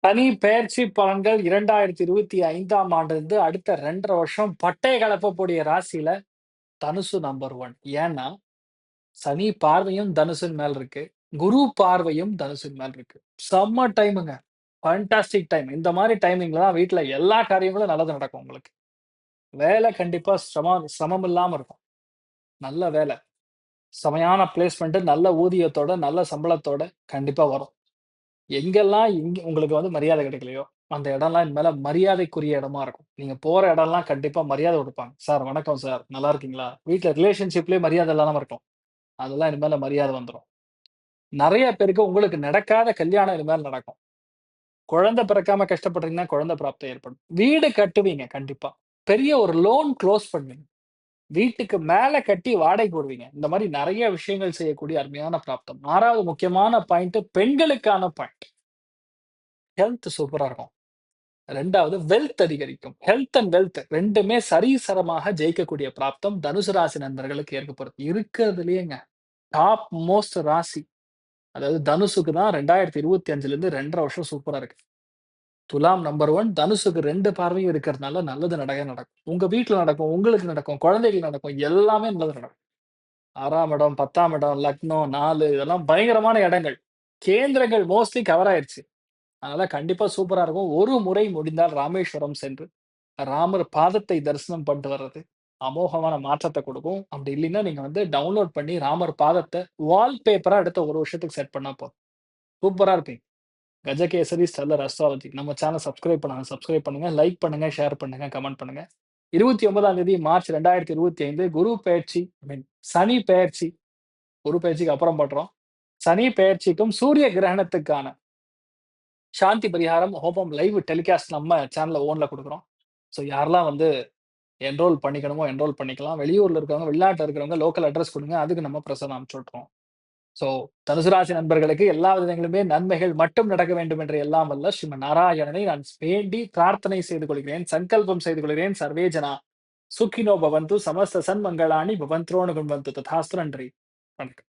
சனி பெயர்ச்சி பலன்கள் 2025ஆம் ஆண்டிலிருந்து அடுத்த 2 1/2 வருஷம் பட்டைய கெளப்பக்கூடிய ராசியில தனுசு நம்பர் 1. ஏன்னா, சனி பார்வையும் தனுசின் மேல இருக்கு. குரு பார்வையும் தனுசின் மேல இருக்கு. செம்ம டைமுங்க. Fantastic time. இந்த மாரி டைமிங்ல தான் வீட்ல எல்லா காரியங்களும் நல்லது நடக்கும் உங்களுக்கு. வேலை கண்டிப்பா சிரமம் இல்லாம இருக்கும். நல்ல வேலை. செமையான பிளேஸ்மென்ட், நல்ல ஊதியத்தோட, நல்ல சம்பளத்தோட கண்டிப்பா வரும். எங்கெல்லாம் உங்களுக்கு வந்து மரியாதை கிடைக்கலையோ, அந்த இடம்லாம் இனிமேல மரியாதைக்குரிய இடமா இருக்கும். நீங்க போற இடம்லாம் கண்டிப்பா மரியாதை குடுப்பாங்க. "சார் வணக்கம் சார். நல்லா இருக்கீங்களா?" வீட்ல ரிலேஷன்ஷிப்லயே மரியாதை இல்லாம இருக்கும். அதெல்லாம் இனிமேல மரியாதை வந்துரும். நெறைய பேருக்கு உங்களுக்கு நடக்காத கல்யாணம் இனிமேல் நடக்கும். குழந்தை பிறக்காம கஷ்டப்படுறீங்கன்னா, குழந்தை பிராப்தம் ஏற்படும். வீடு கட்டுவீங்க கண்டிப்பா. பெரிய ஒரு லோன் குளோஸ் பண்ணுவீங்க. வீட்டுக்கு மேல கட்டி வாடகைக்கு விடுவீங்க. இந்த மாரி நெறைய விஷயங்கள் செய்யக்கூடிய அருமையான பிராப்தம். 6வது முக்கியமான பாயிண்ட் பெண்களுக்கான பாயிண்ட். ஹெல்த் சூப்பரா இருக்கும். 2வது வெல்த் அதிகரிக்கும். ஹெல்த் அண்ட் வெல்த் 2மே சரிசமமாக ஜெயிக்கக்கூடிய பிராப்தம் தனுசு ராசி நண்பர்களுக்கு ஏற்கப்போறது. இருக்கிறதுலயேங்க டாப் மோஸ்ட் ராசி. அதாவது தனுசுக்கு தான் 2025லேருந்து 2 1/2 வருஷம் சூப்பரா இருக்கு. துலாம் நம்பர் 1, தனுசுக்கு 2 பார்வையும் இருக்கிறதுனால நல்லது நெறைய நடக்கும். உங்க வீட்ல நடக்கும், உங்களுக்கு நடக்கும், குழந்தைகளுக்கு நடக்கும், எல்லாமே நல்லது நடக்கும். 6ஆம் இடம், 10ஆம் இடம், லக்னம், 4 இதெல்லாம் பயங்கரமான இடங்கள். கேந்திரங்கள் மோஸ்ட்லி கவர் ஆயிருச்சு. அதனால கண்டிப்பா சூப்பரா இருக்கும். ஒரு முறை முடிந்தால் ராமேஸ்வரம் சென்று ராமர் பாதத்தை தரிசனம் பண்ணிட்டு வர்றது, அமோகமான மாற்றத்த குடுக்கும். அப்படி இல்லைன்னா, நீங்க வந்து டவுன்லோட் பண்ணி ராமர் பாதத்த வால் பேப்பரா அடுத்த 1 வருஷத்துக்கு செட் பண்ணா போதும். சூப்பரா இருப்பீங்க. Gajakesari stellar astrology. நம்ம சேனல் சப்ஸ்கிரைப் பண்ணாதவங்க சப்ஸ்கிரைப் பண்ணுங்க. லைக் பண்ணுங்க, ஷேர் பண்ணுங்க, கமெண்ட் பண்ணுங்க. 29ஆம் தேதி மார்ச் 2025 குரு பெயர்ச்சி ஐ மீன் சனி பெயர்ச்சி. குரு பெயர்ச்சிக்கு அப்புறம் பண்றோம். சனி பெயர்ச்சிக்கும் சூரிய கிரகணத்துக்கான சாந்தி பரிகாரம், ஹோமம் லைவ் டெலிகாஸ்ட் நம்ம சேனல்ல ஓன்ல குடுக்குறோம். ஸோ யாரெல்லாம் வந்து என்ரோல் பண்ணிக்கணுமோ என்ரோல் பண்ணிக்கலாம். வெளியூர்ல இருக்கிறவங்க, வெளிநாட்டுல இருக்கிறவங்க லோக்கல் அட்ரஸ் குடுங்க. அதுக்கு நம்ம பிரசாதம் அனுப்பிச்சு விட்டுருவோம். ஸோ தனுசு ராசி நண்பர்களுக்கு எல்லா விதங்களிலுமே நன்மைகள் மட்டும் நடக்க வேண்டும் என்று எல்லாம் வல்ல ஸ்ரீமன் நாராயணனை நான் வேண்டி பிரார்த்தனை செய்து கொள்கிறேன். சங்கல்பம் செய்து கொள்கிறேன். சர்வே ஜனா சுகினோ பவந்து. சமஸ்த சன்மங்களானி பவந்த்ரோணு குண்வந்து. ததாஸ்து. நன்றி. வணக்கம்.